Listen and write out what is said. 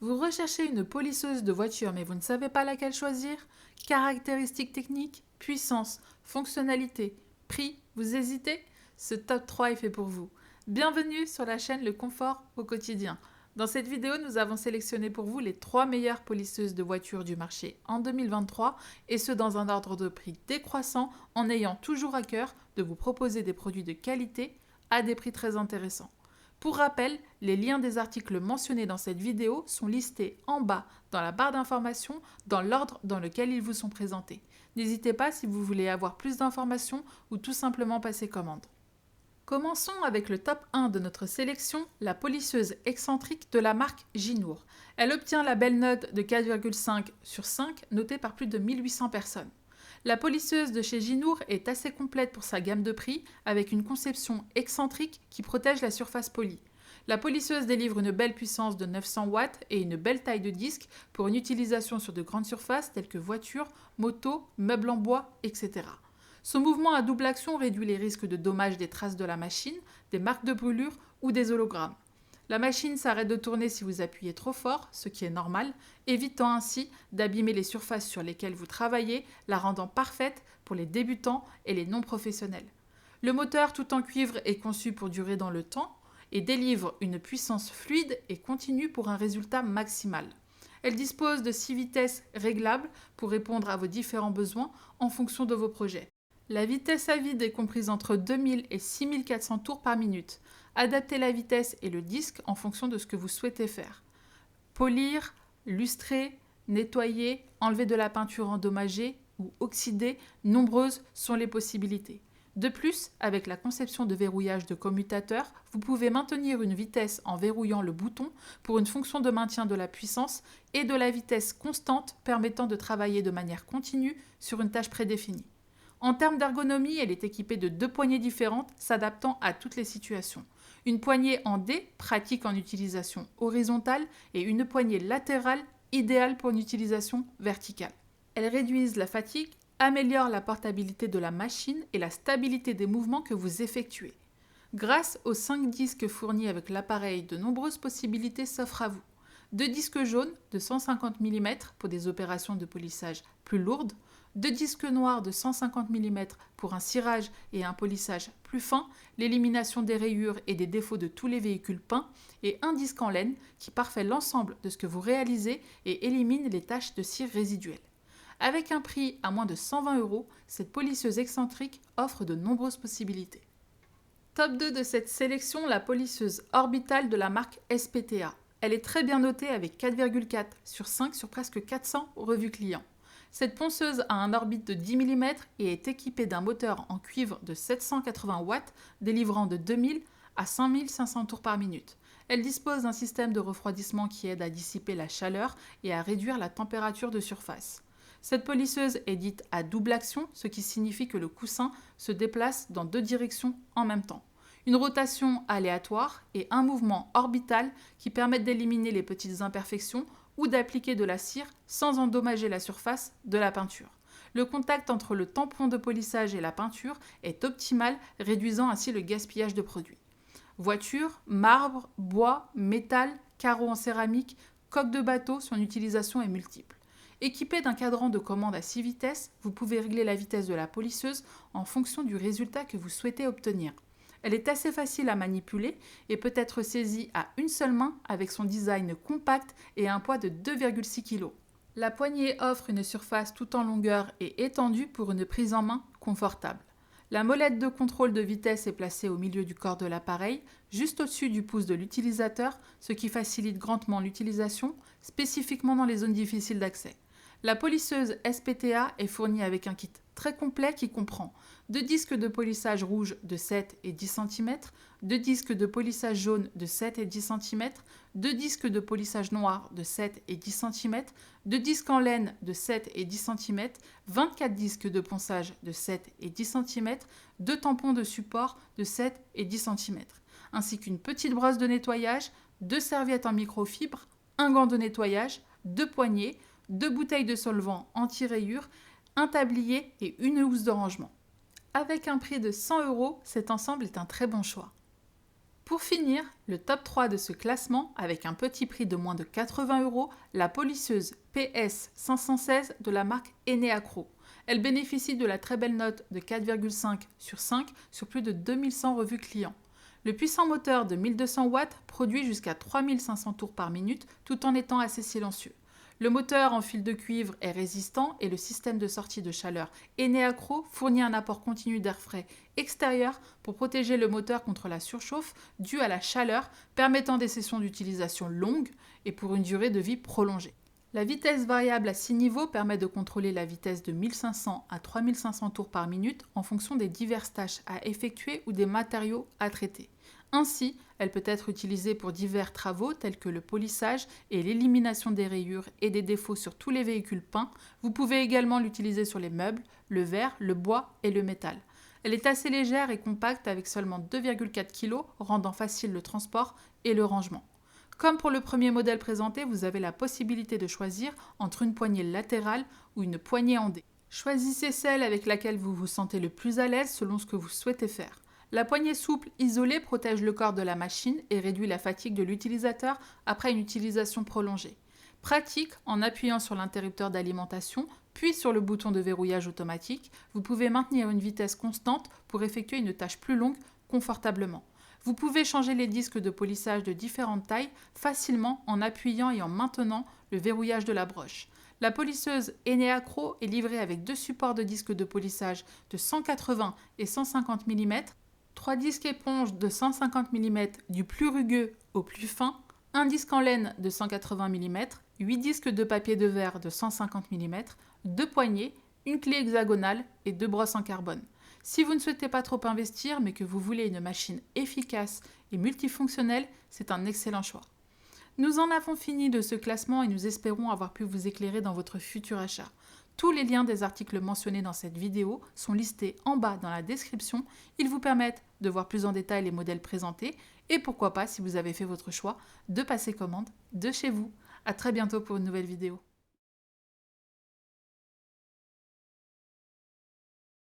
Vous recherchez une polisseuse de voiture mais vous ne savez pas laquelle choisir? Caractéristiques techniques, puissance, fonctionnalité, prix, vous hésitez? Ce top 3 est fait pour vous. Bienvenue sur la chaîne Le Confort au quotidien. Dans cette vidéo, nous avons sélectionné pour vous les 3 meilleures polisseuses de voitures du marché en 2023 et ce dans un ordre de prix décroissant en ayant toujours à cœur de vous proposer des produits de qualité à des prix très intéressants. Pour rappel, les liens des articles mentionnés dans cette vidéo sont listés en bas dans la barre d'informations dans l'ordre dans lequel ils vous sont présentés. N'hésitez pas si vous voulez avoir plus d'informations ou tout simplement passer commande. Commençons avec le top 1 de notre sélection, la polisseuse excentrique de la marque Ginour. Elle obtient la belle note de 4,5 sur 5, notée par plus de 1800 personnes. La polisseuse de chez Ginour est assez complète pour sa gamme de prix, avec une conception excentrique qui protège la surface polie. La polisseuse délivre une belle puissance de 900 watts et une belle taille de disque pour une utilisation sur de grandes surfaces telles que voitures, motos, meubles en bois, etc. Son mouvement à double action réduit les risques de dommages des traces de la machine, des marques de brûlure ou des hologrammes. La machine s'arrête de tourner si vous appuyez trop fort, ce qui est normal, évitant ainsi d'abîmer les surfaces sur lesquelles vous travaillez, la rendant parfaite pour les débutants et les non-professionnels. Le moteur tout en cuivre est conçu pour durer dans le temps et délivre une puissance fluide et continue pour un résultat maximal. Elle dispose de 6 vitesses réglables pour répondre à vos différents besoins en fonction de vos projets. La vitesse à vide est comprise entre 2000 et 6400 tours par minute. Adaptez la vitesse et le disque en fonction de ce que vous souhaitez faire. Polir, lustrer, nettoyer, enlever de la peinture endommagée ou oxydée, nombreuses sont les possibilités. De plus, avec la conception de verrouillage de commutateur, vous pouvez maintenir une vitesse en verrouillant le bouton pour une fonction de maintien de la puissance et de la vitesse constante permettant de travailler de manière continue sur une tâche prédéfinie. En termes d'ergonomie, elle est équipée de 2 poignées différentes s'adaptant à toutes les situations. Une poignée en D, pratique en utilisation horizontale, et une poignée latérale, idéale pour une utilisation verticale. Elles réduisent la fatigue, améliorent la portabilité de la machine et la stabilité des mouvements que vous effectuez. Grâce aux 5 disques fournis avec l'appareil, de nombreuses possibilités s'offrent à vous. 2 disques jaunes de 150 mm pour des opérations de polissage plus lourdes, 2 disques noirs de 150 mm pour un cirage et un polissage plus fin, l'élimination des rayures et des défauts de tous les véhicules peints, et un disque en laine qui parfait l'ensemble de ce que vous réalisez et élimine les taches de cire résiduelles. Avec un prix à moins de 120 €, cette polisseuse excentrique offre de nombreuses possibilités. Top 2 de cette sélection, la polisseuse orbitale de la marque SPTA. Elle est très bien notée avec 4,4 sur 5 sur presque 400 revues clients. Cette ponceuse a un orbite de 10 mm et est équipée d'un moteur en cuivre de 780 watts, délivrant de 2000 à 5500 tours par minute. Elle dispose d'un système de refroidissement qui aide à dissiper la chaleur et à réduire la température de surface. Cette polisseuse est dite à double action, ce qui signifie que le coussin se déplace dans 2 directions en même temps. Une rotation aléatoire et un mouvement orbital qui permettent d'éliminer les petites imperfections ou d'appliquer de la cire sans endommager la surface de la peinture. Le contact entre le tampon de polissage et la peinture est optimal, réduisant ainsi le gaspillage de produits. Voiture, marbre, bois, métal, carreaux en céramique, coque de bateau, son utilisation est multiple. Équipé d'un cadran de commande à 6 vitesses, vous pouvez régler la vitesse de la polisseuse en fonction du résultat que vous souhaitez obtenir. Elle est assez facile à manipuler et peut être saisie à une seule main avec son design compact et un poids de 2,6 kg. La poignée offre une surface tout en longueur et étendue pour une prise en main confortable. La molette de contrôle de vitesse est placée au milieu du corps de l'appareil, juste au-dessus du pouce de l'utilisateur, ce qui facilite grandement l'utilisation, spécifiquement dans les zones difficiles d'accès. La polisseuse SPTA est fournie avec un kit très complet qui comprend 2 disques de polissage rouge de 7 et 10 cm, 2 disques de polissage jaune de 7 et 10 cm, 2 disques de polissage noir de 7 et 10 cm, 2 disques en laine de 7 et 10 cm, 24 disques de ponçage de 7 et 10 cm, 2 tampons de support de 7 et 10 cm, ainsi qu'une petite brosse de nettoyage, 2 serviettes en microfibre, un gant de nettoyage, 2 poignées, 2 bouteilles de solvant anti-rayures, un tablier et une housse de rangement. Avec un prix de 100 €, cet ensemble est un très bon choix. Pour finir, le top 3 de ce classement, avec un petit prix de moins de 80 €, la polisseuse PS516 de la marque Eneacro. Elle bénéficie de la très belle note de 4,5 sur 5 sur plus de 2100 revues clients. Le puissant moteur de 1200 watts produit jusqu'à 3500 tours par minute tout en étant assez silencieux. Le moteur en fil de cuivre est résistant et le système de sortie de chaleur Eneacro fournit un apport continu d'air frais extérieur pour protéger le moteur contre la surchauffe due à la chaleur, permettant des sessions d'utilisation longues et pour une durée de vie prolongée. La vitesse variable à 6 niveaux permet de contrôler la vitesse de 1500 à 3500 tours par minute en fonction des diverses tâches à effectuer ou des matériaux à traiter. Ainsi, elle peut être utilisée pour divers travaux tels que le polissage et l'élimination des rayures et des défauts sur tous les véhicules peints. Vous pouvez également l'utiliser sur les meubles, le verre, le bois et le métal. Elle est assez légère et compacte avec seulement 2,4 kg, rendant facile le transport et le rangement. Comme pour le premier modèle présenté, vous avez la possibilité de choisir entre une poignée latérale ou une poignée en D. Choisissez celle avec laquelle vous vous sentez le plus à l'aise selon ce que vous souhaitez faire. La poignée souple isolée protège le corps de la machine et réduit la fatigue de l'utilisateur après une utilisation prolongée. Pratique, en appuyant sur l'interrupteur d'alimentation, puis sur le bouton de verrouillage automatique, vous pouvez maintenir une vitesse constante pour effectuer une tâche plus longue confortablement. Vous pouvez changer les disques de polissage de différentes tailles facilement en appuyant et en maintenant le verrouillage de la broche. La polisseuse Eneacro est livrée avec 2 supports de disques de polissage de 180 et 150 mm, 3 disques éponges de 150 mm du plus rugueux au plus fin, un disque en laine de 180 mm, 8 disques de papier de verre de 150 mm, 2 poignées, une clé hexagonale et 2 brosses en carbone. Si vous ne souhaitez pas trop investir mais que vous voulez une machine efficace et multifonctionnelle, c'est un excellent choix. Nous en avons fini de ce classement et nous espérons avoir pu vous éclairer dans votre futur achat. Tous les liens des articles mentionnés dans cette vidéo sont listés en bas dans la description. Ils vous permettent de voir plus en détail les modèles présentés et pourquoi pas, si vous avez fait votre choix, de passer commande de chez vous. À très bientôt pour une nouvelle vidéo.